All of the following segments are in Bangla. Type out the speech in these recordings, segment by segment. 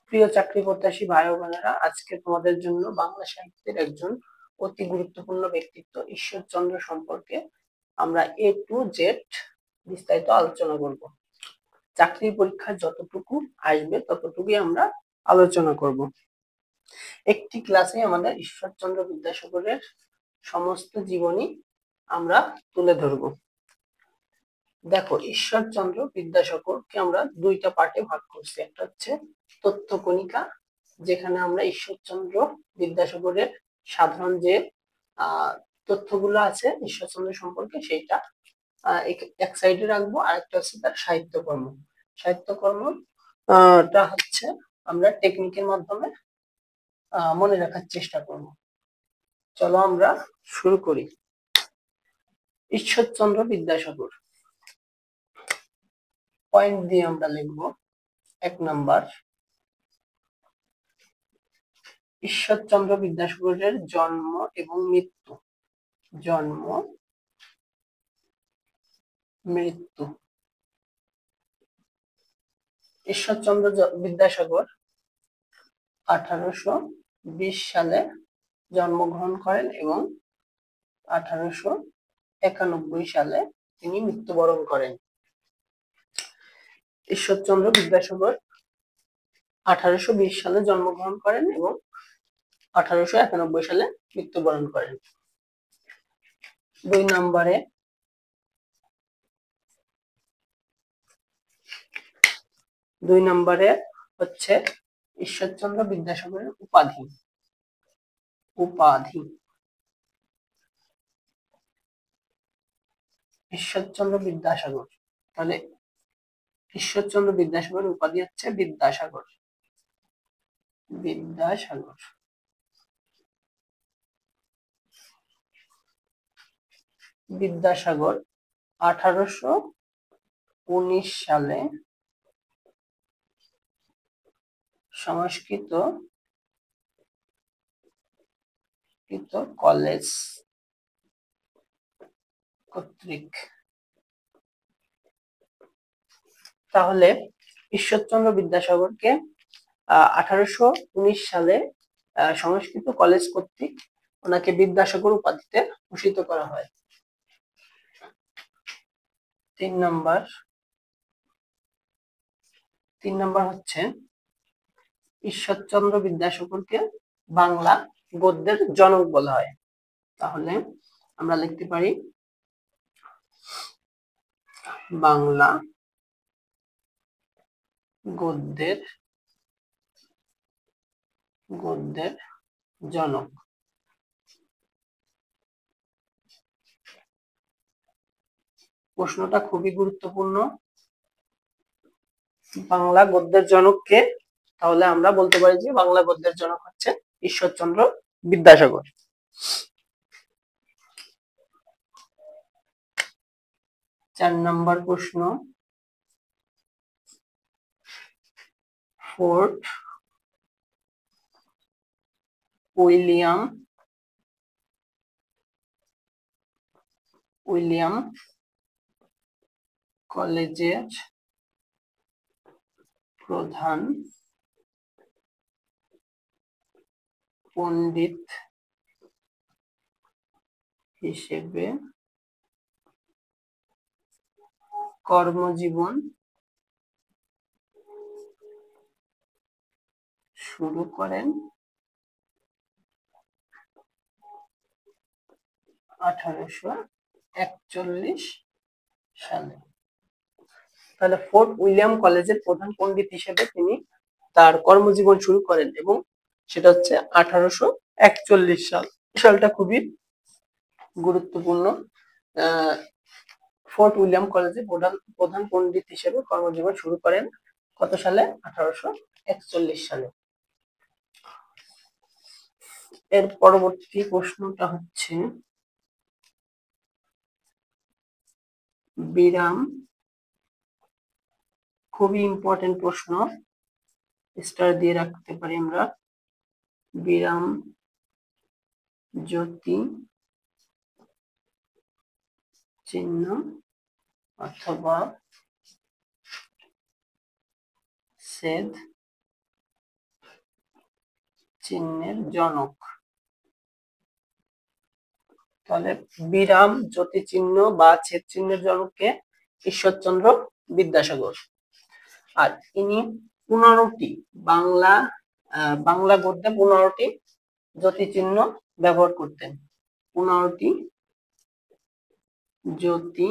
প্রিয় চাকরি প্রত্যাশী ভাই ও বোনেরা, আজকে তোমাদের জন্য বাংলা সাহিত্যের একজন অতি গুরুত্বপূর্ণ ব্যক্তিত্ব ঈশ্বরচন্দ্র সম্পর্কে আমরা A to Z বিস্তারিত আলোচনা করব। চাকরির পরীক্ষায় যতটুকু আসবে ততটুকুই আমরা আলোচনা করব। একটি ক্লাসে আমাদের ঈশ্বরচন্দ্র বিদ্যাসাগরের সমস্ত জীবনী আমরা তুলে ধরব। দেখো, ঈশ্বরচন্দ্র বিদ্যাসাগরকে আমরা দুইটা পার্টে ভাগ করছি। একটা হচ্ছে তথ্য কণিকা, যেখানে আমরা ঈশ্বরচন্দ্র বিদ্যাসাগরের সাধারণ যে তথ্যগুলো আছে ঈশ্বরচন্দ্র সম্পর্কে সেইটা এক সাইডে রাখবো। আর একটা হচ্ছে তার সাহিত্যকর্ম। সাহিত্যকর্মটা হচ্ছে আমরা টেকনিকের মাধ্যমে মনে রাখার চেষ্টা করব। চলো আমরা শুরু করি। ঈশ্বরচন্দ্র বিদ্যাসাগর পয়েন্ট দিয়ে আমরা লিখব। 1 নাম্বার, ঈশ্বরচন্দ্র বিদ্যাসাগরের জন্ম এবং মৃত্যু। ঈশ্বরচন্দ্র বিদ্যাসাগর 1820 সালে জন্মগ্রহণ করেন এবং 1891 সালে তিনি মৃত্যুবরণ করেন। ঈশ্বরচন্দ্র বিদ্যাসাগর 1820 সালে জন্মগ্রহণ করেন এবং 1891 সালে মৃত্যুবরণ করেন। 2 নম্বরে হচ্ছে ঈশ্বরচন্দ্র বিদ্যাসাগরের উপাধি। ঈশ্বরচন্দ্র বিদ্যাসাগর, তাহলে ঈশ্বরচন্দ্র বিদ্যাসাগরের উপাধি হচ্ছে বিদ্যাসাগর। 1819 সালে সংস্কৃত কলেজ কর্তৃক। তাহলে ঈশ্বরচন্দ্র বিদ্যাসাগরকে 1819 সালে সংস্কৃত কলেজ কর্তৃক ওনাকে বিদ্যাসাগর উপাধিতে ভূষিত করা হয়। 3 নম্বর হচ্ছে ঈশ্বরচন্দ্র বিদ্যাসাগরকে বাংলা গদ্যের জনক বলা হয়। তাহলে আমরা লিখতে পারি বাংলা গদ্যের জনক। প্রশ্নটা খুবই গুরুত্বপূর্ণ। বাংলা গদ্যের জনক কে? তাহলে আমরা বলতে পারি যে বাংলা গদ্যের জনক হচ্ছে ঈশ্বরচন্দ্র বিদ্যাসাগর। 4 নম্বর প্রশ্ন, ফোর্ট উইলিয়াম কলেজের প্রধান পণ্ডিত হিসেবে কর্মজীবন শুরু করেন 1841 সালে। তাহলে ফোর্ট উইলিয়াম কলেজের প্রধান পণ্ডিত হিসেবে তিনি তার কর্মজীবন শুরু করেন এবং সেটা হচ্ছে 1841 সাল। সালটা খুবই গুরুত্বপূর্ণ। ফোর্ট উইলিয়াম কলেজে প্রধান পণ্ডিত হিসেবে কর্মজীবন শুরু করেন কত সালে? 1841 সালে। এর পরবর্তী প্রশ্নটা হচ্ছে বিরাম। খুবই ইম্পর্টেন্ট প্রশ্ন, স্টার দিয়ে রাখতে পারি আমরা। বিরাম জ্যোতি চিহ্ন অথবা ছেদ চিহ্নের জনক। তাহলে বিরাম জ্যোতি চিহ্ন বা ছেদ চিহ্নের জনককে ঈশ্বরচন্দ্র বিদ্যাসাগর। আর ইনি 15টি বাংলা গদ্যে 15টি জ্যোতি চিহ্ন ব্যবহার করতেন। 15টি জ্যোতি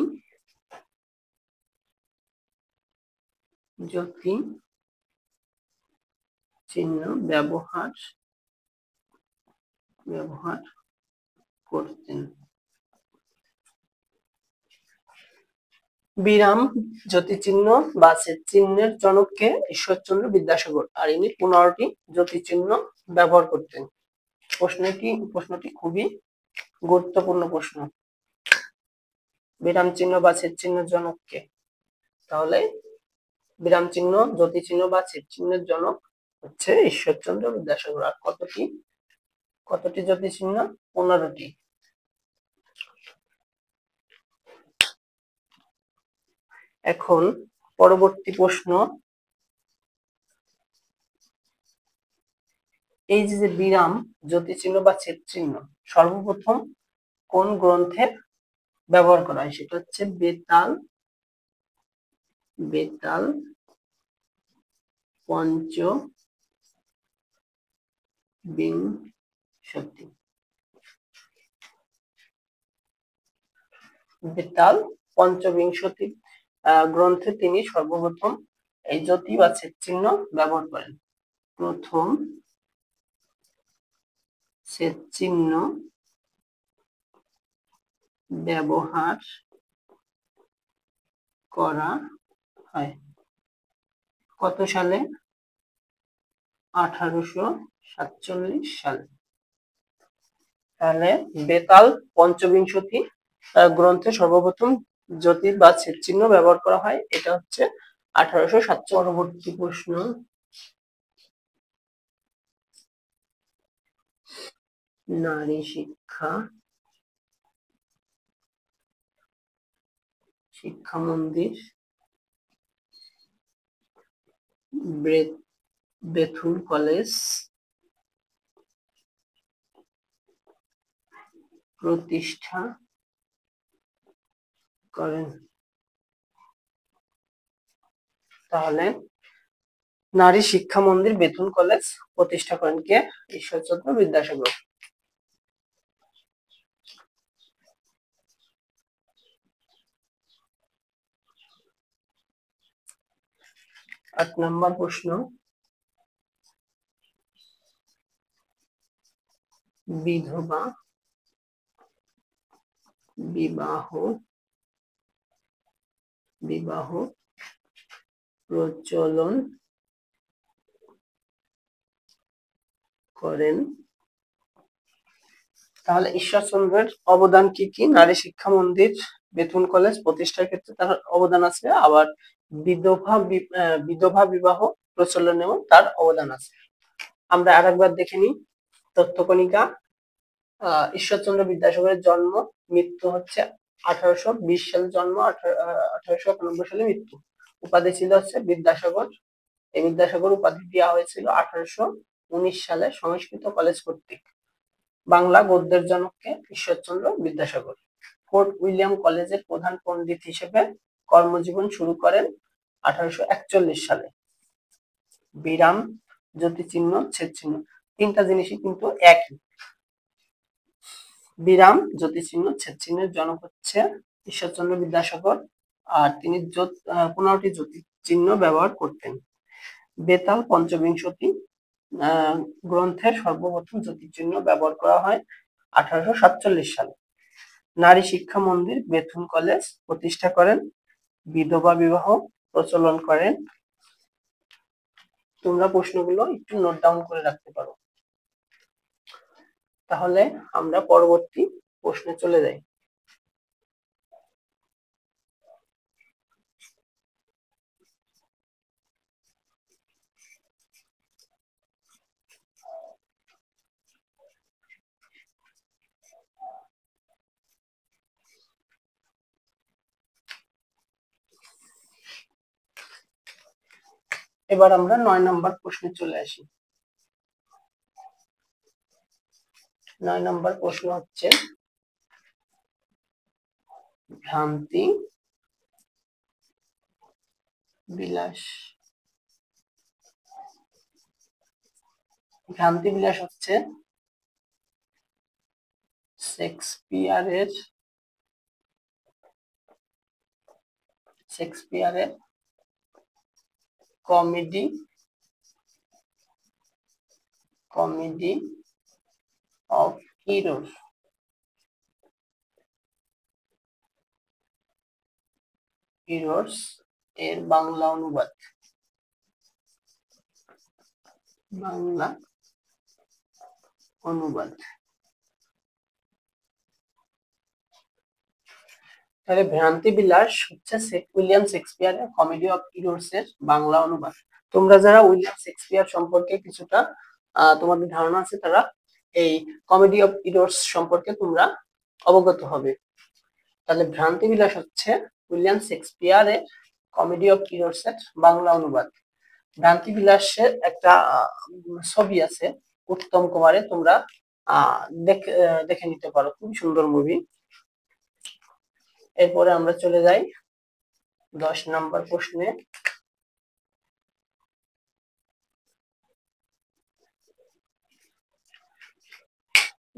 চিহ্ন ব্যবহার করতেন। বিরাম জ্যোতি চিহ্ন বা ছেদ চিহ্নের জনককে ঈশ্বরচন্দ্র বিদ্যাসাগর। আর ইনি 15টি জ্যোতি চিহ্ন ব্যবহার করতেন। প্রশ্নটি খুবই গুরুত্বপূর্ণ প্রশ্ন। বিরাম চিহ্ন বা ছেদ চিহ্নের জনককে, তাহলে বিরাম চিহ্ন, জ্যোতি চিহ্ন বা ছেদ চিহ্নের জনক হচ্ছে ঈশ্বরচন্দ্র বিদ্যাসাগর। আর কতটি জ্যোতি চিহ্ন? 15টি। এখন পরবর্তী প্রশ্ন, এই যে বিরাম জ্যোতি চিহ্ন বা ছেদ চিহ্ন সর্বপ্রথম কোন গ্রন্থে ব্যবহার করা হয়? সেটা হচ্ছে বেতাল পঞ্চবিংশতি। বেতাল পঞ্চবিংশতি গ্রন্থে তিনি সর্বপ্রথম এই জ্যোতি বা ছেদ চিহ্ন ব্যবহার করেন। প্রথম ছেদ চিহ্ন ব্যবহার করা হয় কত সালে? 1847 সালে। তাহলে বেতাল পঞ্চবিংশতি গ্রন্থে সর্বপ্রথম জ্যোতি বা ছেদ চিহ্ন ব্যবহার করা হয়, এটা হচ্ছে 1847। পরবর্তী প্রশ্ন, নারী শিক্ষা মন্দির বেথুন কলেজ প্রতিষ্ঠা করেন। তাহলে নারী শিক্ষা মন্দির বেথুন কলেজ প্রতিষ্ঠা করেন কে? ঈশ্বরচন্দ্র বিদ্যাসাগর। 8 নম্বর প্রশ্ন, বিধবা বিবাহ প্রচলন করেন। তাহলে ঈশ্বরচন্দ্রের অবদান কি কি? নারী শিক্ষা মন্দির বেথুন কলেজ প্রতিষ্ঠার ক্ষেত্রে তার অবদান আছে, আবার বিধবা বিবাহ প্রচলনেও তার অবদান আছে। আমরা আরেকবার দেখে নিই তথ্যকণিকা। ঈশ্বরচন্দ্র বিদ্যাসাগরের জন্ম, মৃত্যু হচ্ছে 1820 সালে জন্ম, 1891 সালে মৃত্যু। উপাধি ছিল হচ্ছে বিদ্যাসাগর। এই বিদ্যাসাগর উপাধি দেওয়া হয়েছিল 1819 সালে সংস্কৃত কলেজ কর্তৃক। বাংলা গদ্যের জনককে ঈশ্বরচন্দ্র বিদ্যাসাগর। ফোর্ট উইলিয়াম কলেজের প্রধান পণ্ডিত হিসেবে কর্মজীবন শুরু করেন 1841 সালে। বিরাম জ্যোতি চিহ্ন ছেদ চিহ্ন, তিনটা জিনিসই কিন্তু একই। বিরাম জ্যোতি চিহ্ন ছেদ চিহ্নের জনক হচ্ছে ঈশ্বরচন্দ্র বিদ্যাসাগর, আর তিনি 15টি জ্যোতি চিহ্ন ব্যবহার করতেন। বেতাল পঞ্চবিংশতি গ্রন্থের সর্বপ্রথম জ্যোতি চিহ্ন ব্যবহার করা হয় 1847 সালে। নারী শিক্ষা মন্দির বেথুন কলেজ প্রতিষ্ঠা করেন, বিধবা বিবাহ প্রচলন করেন। তোমরা প্রশ্নগুলো একটু নোট ডাউন করে রাখতে পারো। তাহলে আমরা পরবর্তী প্রশ্নে চলে যাই। এবার আমরা 9 নম্বর প্রশ্নে চলে আসি। 9 নম্বর প্রশ্ন হচ্ছে ভ্রান্তি বিলাস। ভ্রান্তি বিলাস হচ্ছে শেক্সপিয়ারের কমেডি অফ ইরোর্স এর বাংলা অনুবাদ। তাহলে ভ্রান্তি বিলাস হচ্ছে উইলিয়াম শেক্সপিয়ারের কমেডি অফ ইরোর্স এর বাংলা অনুবাদ। তোমরা যারা উইলিয়াম শেক্সপিয়ার সম্পর্কে কিছুটা তোমাদের ধারণা আছে, তারা এই কমেডি অফ ইরোর্স সম্পর্কে তোমরা অবগত হবে। তাহলে ভ্রান্তি বিলাস হচ্ছে উইলিয়াম শেক্সপিয়ারের কমেডি অফ ইরোর্স এর বাংলা অনুবাদ। ভ্রান্তি বিলাসের একটা ছবি আছে উত্তম কুমারের, তোমরা দেখে নিতে পারো, খুব সুন্দর মুভি। এরপরে আমরা চলে যাই 10 নম্বর প্রশ্নে।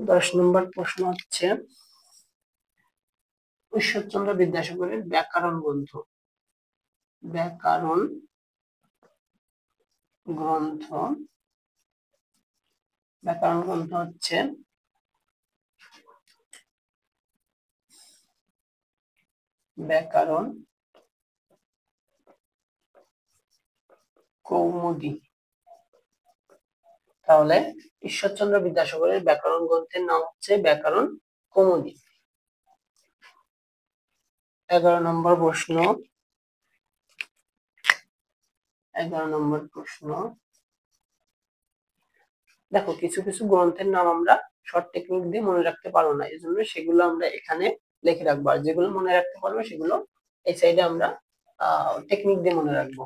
10 নম্বর প্রশ্ন হচ্ছে ঈশ্বরচন্দ্র বিদ্যাসাগরের ব্যাকরণ গ্রন্থ হচ্ছে ব্যাকরণ কৌমুদী। তাহলে ঈশ্বরচন্দ্র বিদ্যাসাগরের ব্যাকরণ গ্রন্থের নাম হচ্ছে ব্যাকরণ কৌমুদী। 11 নম্বর প্রশ্ন। দেখো, কিছু কিছু গ্রন্থের নাম আমরা শর্ট টেকনিক দিয়ে মনে রাখতে পারবো না, এই জন্য সেগুলো আমরা এখানে লিখে রাখবো, আর যেগুলো মনে রাখতে পারবো সেগুলো এই সাইডে আমরা টেকনিক দিয়ে মনে রাখবো।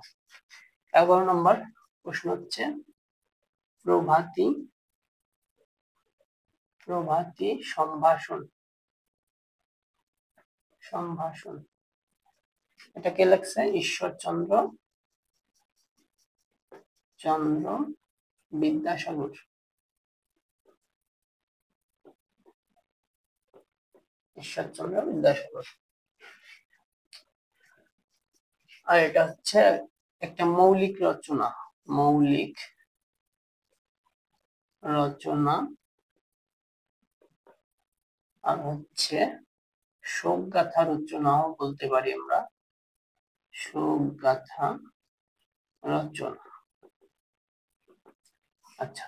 11 নম্বর প্রশ্ন হচ্ছে প্রভাতী সম্ভাষণ। এটা কে লেখছে? ঈশ্বরচন্দ্র বিদ্যাসাগর। আর এটা হচ্ছে একটা মৌলিক রচনা আর হচ্ছে শোকগাথা রচনাও বলতে পারি আমরা, শোকগাথা রচনা। আচ্ছা,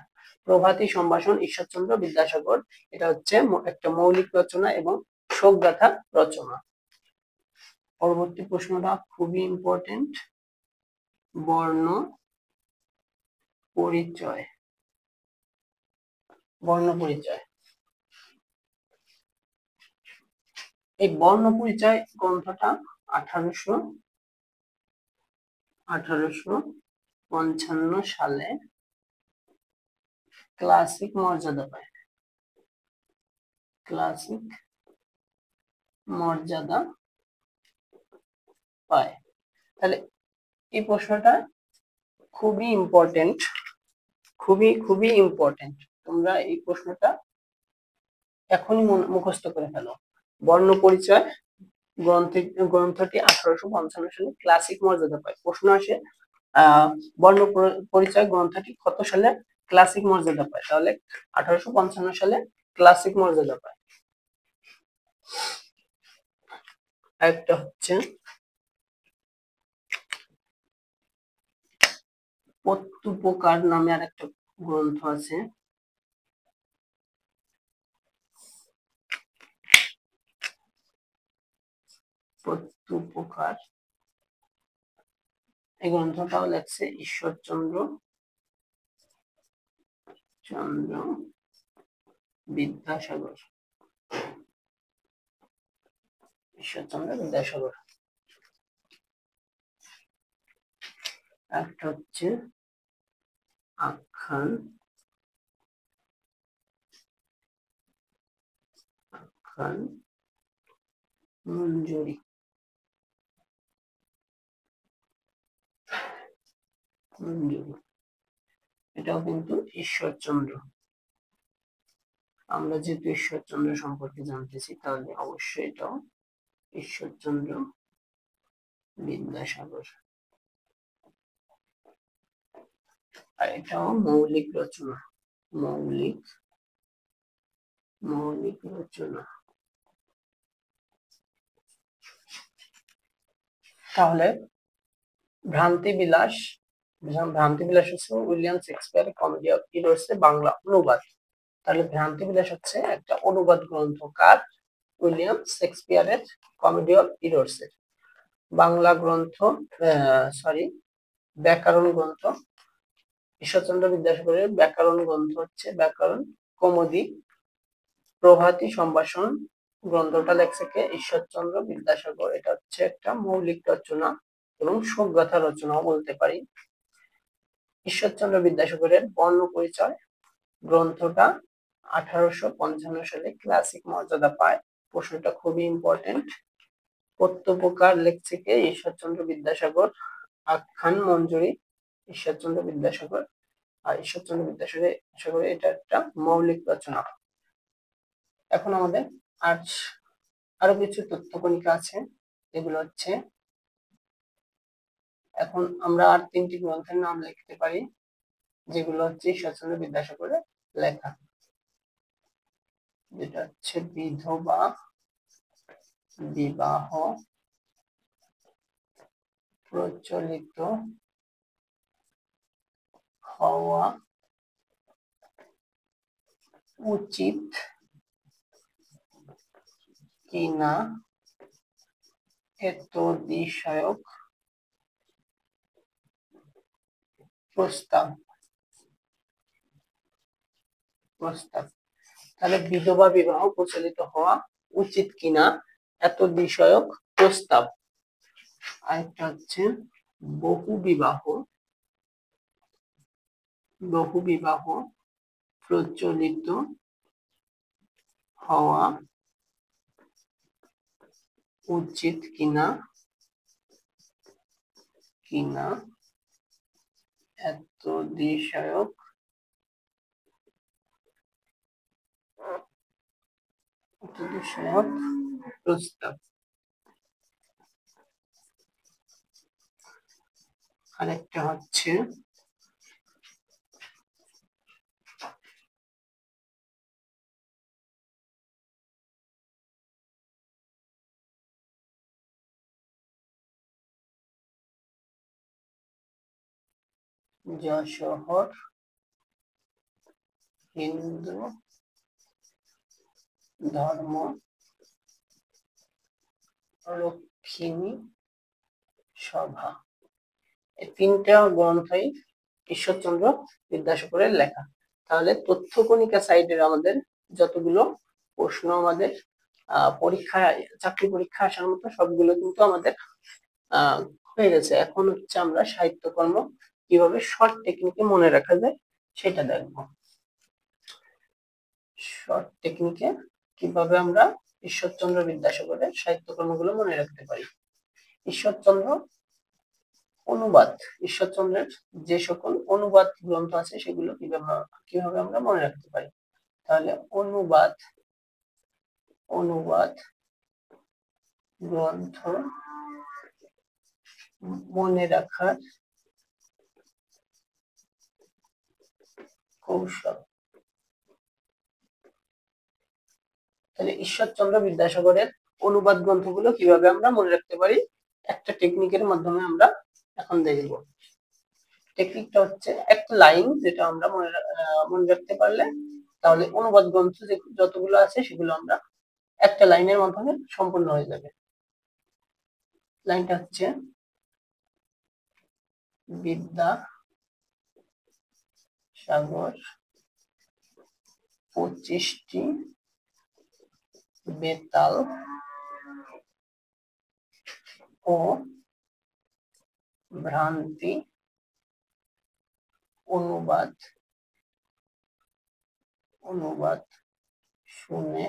প্রভাতী সম্ভাষণ ঈশ্বরচন্দ্র বিদ্যাসাগর, এটা হচ্ছে একটা মৌলিক রচনা এবং শোকগাথা রচনা। পরবর্তী প্রশ্নটা খুবই ইম্পর্টেন্ট, বর্ণ পরিচয়। এই বর্ণ পরিচয় গ্রন্থটা 1855 সালে ক্লাসিক মর্যাদা পায়। তাহলে এই প্রশ্নটা খুবই ইম্পর্টেন্ট, তোমরা এই প্রশ্নটা এখনই মুখস্থ করে ফেলো। বর্ণ পরিচয় গ্রন্থটি 1855 সালে ক্লাসিক মর্যাদা পায়। প্রশ্ন আসে বর্ণ পরিচয় গ্রন্থটি কত সালে ক্লাসিক মর্যাদা পায়? তাহলে 1855 সালে ক্লাসিক মর্যাদা পায়। একটা হচ্ছে প্রত্যুপকার নামে আরেকটা গ্রন্থ আছে, প্রত্যুপকার। এই গ্রন্থটাও লেখছে ঈশ্বরচন্দ্র বিদ্যাসাগর। একটা হচ্ছে আখ্যান আখ্যান মঞ্জুরি এটাও কিন্তু ঈশ্বরচন্দ্র। আমরা যেহেতু ঈশ্বরচন্দ্র সম্পর্কে জানতেছি তাহলে অবশ্যই এটাও ঈশ্বরচন্দ্র বিদ্যাসাগর। আর এটাও মৌলিক রচনা, মৌলিক রচনা। তাহলে ভ্রান্তি বিলাস হচ্ছে উইলিয়াম শেক্সপিয়ারের কমেডি অফ ইরোসের বাংলা অনুবাদ। তাহলে ভ্রান্তি বিলাস হচ্ছে একটা অনুবাদ গ্রন্থ, কার? উইলিয়াম শেক্সপিয়ারের কমেডি অফ ইরোসের। বাংলা গ্রন্থ ব্যাকরণ গ্রন্থ, ঈশ্বরচন্দ্র বিদ্যাসাগরের ব্যাকরণ গ্রন্থ হচ্ছে ব্যাকরণ কৌমুদী। প্রভাতী সম্ভাষণ গ্রন্থটা লেখছে কে? ঈশ্বরচন্দ্র বিদ্যাসাগর। এটা হচ্ছে একটা মৌলিক রচনা এবং শোকগাথা রচনাও বলতে পারি। ঈশ্বরচন্দ্র বিদ্যাসাগরের বর্ণ পরিচয় গ্রন্থটা 1855 সালে ক্লাসিক মর্যাদা পায়। প্রশ্নটা খুবই ইম্পর্টেন্ট। প্রত্যুপকার লেখছে কে? ঈশ্বরচন্দ্র বিদ্যাসাগর। আখ্যান মঞ্জুরি ঈশ্বরচন্দ্র বিদ্যাসাগর। আর ঈশ্বরচন্দ্র বিদ্যাসাগর এটা একটা মৌলিক রচনা। এখন আমাদের আরো কিছু তথ্য কণিকা আছে, এগুলো হচ্ছে, এখন আমরা আর 3টি গ্রন্থের নাম লিখতে পারি যেগুলো হচ্ছে ঈশ্বরচন্দ্র বিদ্যাসাগরের লেখা, যেটা হচ্ছে বিধবা বিবাহ, প্রচলিত হওয়া উচিত কিনা এত বিষয়ক প্রস্তাব। তাহলে বিধবা বিবাহ প্রচলিত হওয়া উচিত কিনা এত বিষয়ক প্রস্তাব। আরেকটা হচ্ছে বহু বিবাহ প্রচলিত হওয়া উচিত কিনা এত বিষয়ক প্রস্তাব। আরেকটা হচ্ছে যশোহর হিন্দু ধর্ম রক্ষিণী সভা। এই 3টা গ্রন্থই ঈশ্বরচন্দ্র বিদ্যাসাগরের লেখা। তাহলে তথ্য কণিকা সাইডের আমাদের যতগুলো প্রশ্ন আমাদের পরীক্ষায়, চাকরি পরীক্ষা আসার মতো সবগুলো কিন্তু আমাদের হয়ে গেছে। এখন হচ্ছে আমরা সাহিত্যকর্ম কিভাবে শর্ট টেকনিকে মনে রাখা যায় সেটা দেখব। শর্ট টেকনিকে কিভাবে আমরা ঈশ্বরচন্দ্র বিদ্যাসাগরের সাহিত্যকর্মগুলো মনে রাখতে পারি। ঈশ্বরচন্দ্রের যে সকল অনুবাদ গ্রন্থ আছে সেগুলো কিভাবে আমরা মনে রাখতে পারি। তাহলে অনুবাদ গ্রন্থ মনে রাখার কৌশল। তাহলে ঈশ্বরচন্দ্র বিদ্যাসাগরের অনুবাদ গ্রন্থগুলো কিভাবে আমরা মনে রাখতে পারি একটা টেকনিকের মাধ্যমে আমরা এখন দেখব। টেকনিকটা হচ্ছে একটা লাইন যেটা আমরা মনে রাখতে পারলে তাহলে অনুবাদ গ্রন্থ যতগুলো আছে সেগুলো আমরা একটা লাইনের মাধ্যমে সম্পূর্ণ হয়ে যাবে। লাইনটা হচ্ছে বিদ্যাসাগর 25টি বেতাল ও ভ্রান্তি অনুবাদ শুনে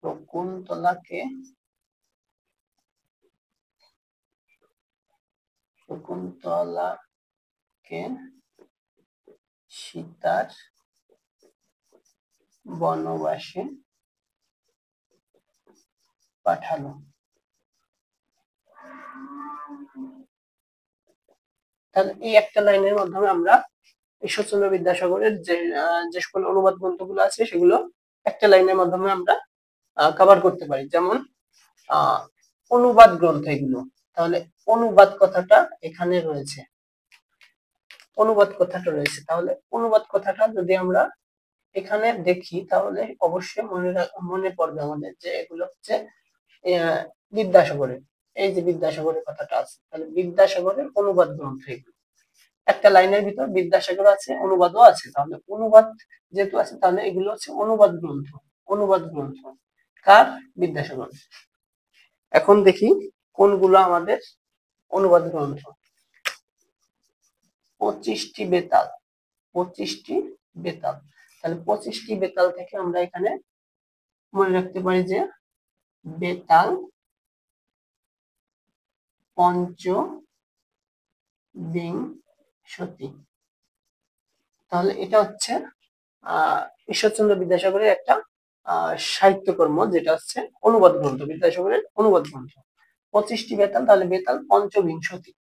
শকুন্তলাকে সীতার বনবাসে পাঠালো। তাহলে এই একটা লাইনের মাধ্যমে আমরা ঈশ্বরচন্দ্র বিদ্যাসাগরের যে সকল অনুবাদ গ্রন্থগুলো আছে সেগুলো একটা লাইনের মাধ্যমে আমরা কভার করতে পারি। যেমন অনুবাদ গ্রন্থ এগুলো, তাহলে অনুবাদ কথাটা এখানে রয়েছে, তাহলে অনুবাদ কথাটা যদি আমরা এখানে দেখি তাহলে অবশ্যই মনে পড়বে আমাদের যে এগুলো হচ্ছে বিদ্যাসাগরের, এই যে বিদ্যাসাগরের কথাটা আছে, তাহলে বিদ্যাসাগরের অনুবাদ গ্রন্থ এগুলো। একটা লাইনের ভিতর বিদ্যাসাগর আছে, অনুবাদও আছে, তাহলে অনুবাদ যেহেতু আছে তাহলে এগুলো হচ্ছে অনুবাদ গ্রন্থ কার? বিদ্যাসাগর। এখন দেখি কোনগুলো আমাদের অনুবাদ গ্রন্থ। 25টি বেতাল, তাহলে 25টি বেতাল থেকে আমরা এখানে মনে রাখতে পারি যে বেতাল পঞ্চবিংশতি। তাহলে এটা হচ্ছে ঈশ্বরচন্দ্র বিদ্যাসাগরের একটা সাহিত্যকর্ম, যেটা হচ্ছে অনুবাদ গ্রন্থ, বিদ্যাসাগরের অনুবাদ গ্রন্থ। 25টি বেতাল, তাহলে বেতাল পঞ্চবিংশতি।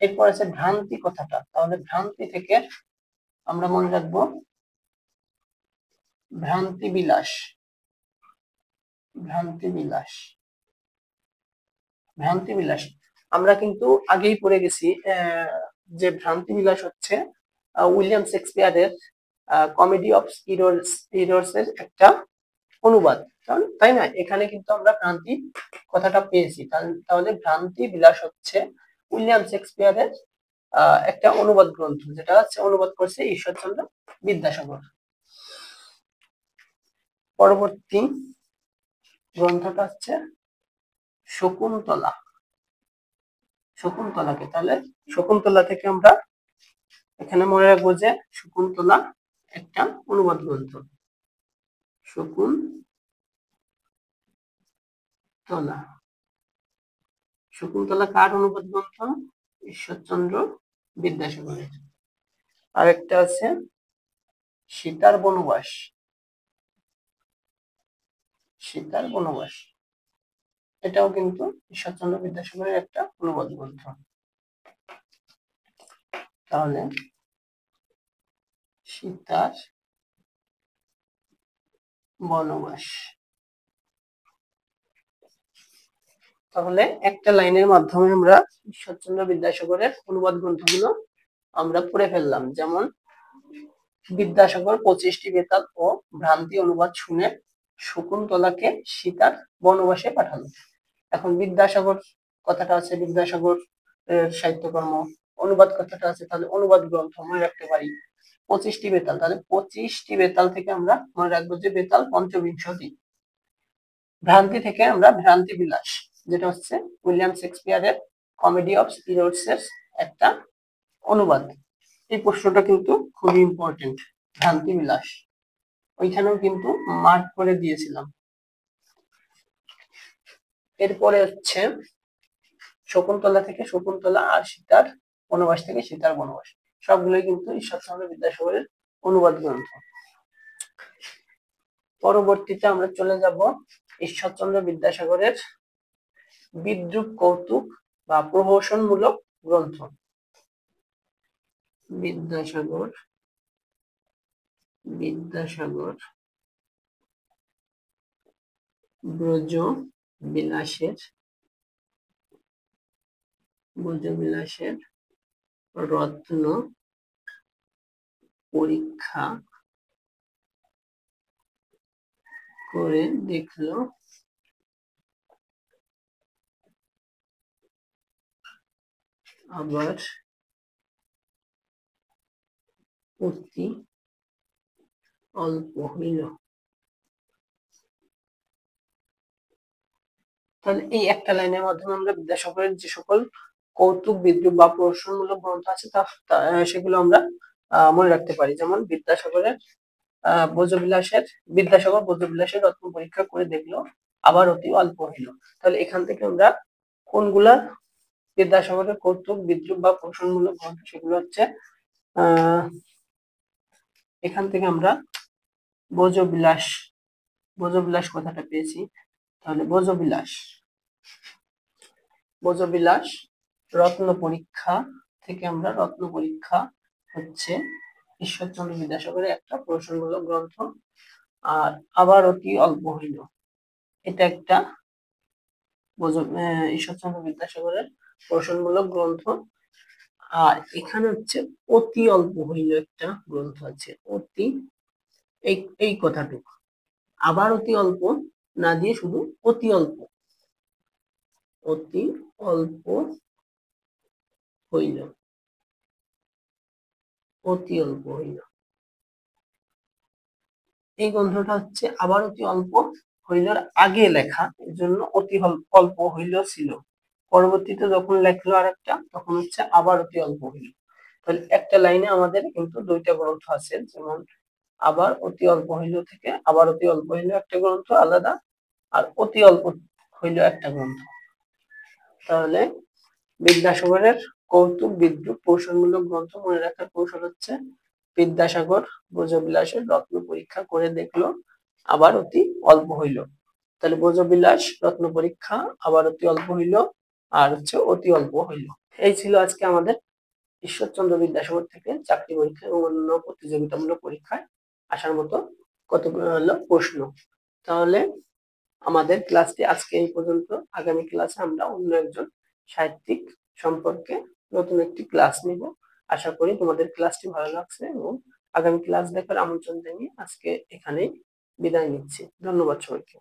এরপর আছে ভ্রান্তি কথাটা, তাহলে ভ্রান্তি থেকে আমরা মনে রাখবো ভ্রান্তি বিলাস। আমরা কিন্তু আগেই পড়ে গেছি যে ভ্রান্তি বিলাস হচ্ছে উইলিয়াম শেক্সপিয়ারের কমেডি অফ ইরর্স এর একটা অনুবাদ, তাই না? এখানে কিন্তু আমরা ভ্রান্তি কথাটা পেয়েছি, তাহলে ভ্রান্তি বিলাস হচ্ছে উইলিয়াম শেক্সপিয়ারের একটা অনুবাদ গ্রন্থ, যেটা হচ্ছে অনুবাদ করছে ঈশ্বরচন্দ্র বিদ্যাসাগর। পরবর্তী গ্রন্থটা হচ্ছে শকুন্তলাকে, তাহলে শকুন্তলা থেকে আমরা এখানে মনে রাখবো যে শকুন্তলা একটা অনুবাদ গ্রন্থ। শকুন্তলা কার অনুবাদ গ্রন্থ? ঈশ্বরচন্দ্র বিদ্যাসাগরের। আরেকটা আছে সীতার বনবাস। এটাও কিন্তু ঈশ্বরচন্দ্র বিদ্যাসাগরের একটা অনুবাদ গ্রন্থ। তাহলে সীতার বনবাস, তাহলে একটা লাইনের মাধ্যমে আমরা ঈশ্বরচন্দ্র বিদ্যাসাগরের অনুবাদ গ্রন্থগুলো আমরা পড়ে ফেললাম। যেমন বিদ্যাসাগর 25টি বেতাল ও ভ্রান্তি অনুবাদ শুনে শকুন্তলাকে সীতার বনবাসে পাঠালো। এখন বিদ্যাসাগর কথাটা আছে, বিদ্যাসাগর সাহিত্যকর্ম, অনুবাদ কথাটা আছে, তাহলে অনুবাদ গ্রন্থ মনে রাখতে পারি। 25টি বেতাল, তাহলে 25টি বেতাল থেকে আমরা মনে রাখবো যে বেতাল পঞ্চবিংশতি। ভ্রান্তি থেকে আমরা ভ্রান্তি বিলাস, যেটা হচ্ছে উইলিয়াম শেক্সপিয়ারের কমেডি অফ ইরর্স এর একটা অনুবাদ। এই প্রশ্নটা কিন্তু খুবই ইম্পর্টেন্ট, ভ্রান্তি বিলাস, ওইখানেও কিন্তু মার্ক করে দিয়েছিলাম। এরপরে হচ্ছে শকুন্তলা থেকে শকুন্তলা আর সীতার বনবাস থেকে সীতার বনবাস, সবগুলোই কিন্তু ঈশ্বরচন্দ্র বিদ্যাসাগরের অনুবাদ গ্রন্থ। পরবর্তীতে আমরা চলে যাব ঈশ্বরচন্দ্র বিদ্যাসাগরের বিদ্রূপ কৌতুক বা প্রহসনমূলক গ্রন্থ। বিদ্যাসাগর ব্রজবিলাসের রত্ন পরীক্ষা করে দেখল আবার অতি অল্প হইল। তাহলে এই একটা লাইনের মাধ্যমে আমরা বিদ্যাসাগরের যে সকল কৌতুক, বিদ্রূপ বা প্রহসনমূলক গ্রন্থ আছে সেগুলো আমরা মনে রাখতে পারি। যেমন বিদ্যাসাগরের ব্রজবিলাসের বিদ্যাসাগর ব্রজবিলাসের রত্ন পরীক্ষা করে দেখলো, আবার অতি অল্প হইল। তাহলে এখান থেকে আমরা কোনগুলা বিদ্যাসাগরের কৌতুক, বিদ্রূপ বা প্রশংসামূলক গ্রন্থ, সেগুলো হচ্ছে এখান থেকে আমরা ব্রজবিলাস ব্রজবিলাস কথাটা পেয়েছি। তাহলে ব্রজবিলাস রত্ন পরীক্ষা থেকে আমরা রত্ন পরীক্ষা হচ্ছে ঈশ্বরচন্দ্র বিদ্যাসাগরের একটা প্রশংসামূলক গ্রন্থ। আর আবার অতি অল্প হইল, এটা একটা ঈশ্বরচন্দ্র বিদ্যাসাগরের প্রশংসামূলক গ্রন্থ। আর এখানে হচ্ছে অতি অল্প হইল একটা গ্রন্থ আছে, অতি, এই কথাটুকু। আবার অতি অল্প না দিয়ে শুধু অতি অল্প হইল, অতি অল্প হইল, এই গ্রন্থটা হচ্ছে আবার অতি অল্প হইলর আগে লেখা, এর জন্য অতি অল্প হইল ছিল। পরবর্তীতে যখন লেখলো আরেকটা, তখন হচ্ছে আবার অতি অল্প হইল। তাহলে একটা লাইনে আমাদের কিন্তু দুইটা গ্রন্থ আছে, যেমন আবার অতি অল্প হইল থেকে আবার অতি অল্প হইল একটা গ্রন্থ আলাদা, আর অতি অল্প হইল একটা গ্রন্থ। তাহলে বিদ্যাসাগরের কৌতুক, বিদ্রূপ, কৌশলমূলক গ্রন্থ মনে রাখার কৌশল হচ্ছে বিদ্যাসাগর ব্রজবিলাসের রত্ন পরীক্ষা করে দেখলো, আবার অতি অল্প হইল। তাহলে ব্রজবিলাস, রত্ন পরীক্ষা, আবার অতি অল্প হইল, আর হচ্ছে অতি অল্প হইল। এই ছিল আজকে আমাদের ঈশ্বরচন্দ্র বিদ্যাসাগর থেকে চাকরি পরীক্ষা এবং অন্যান্য প্রতিযোগিতামূলক পরীক্ষায় আসার মতো কতগুলো হলো প্রশ্ন। তাহলে আমাদের ক্লাসটি আজকে এই পর্যন্ত। আগামী ক্লাসে আমরা অন্য একজন সাহিত্যিক সম্পর্কে নতুন একটি ক্লাস নিব। আশা করি তোমাদের ক্লাসটি ভালো লাগছে এবং আগামী ক্লাস দেখার আমন্ত্রণ জানিয়ে আজকে এখানেই বিদায় নিচ্ছি। ধন্যবাদ সবাইকে।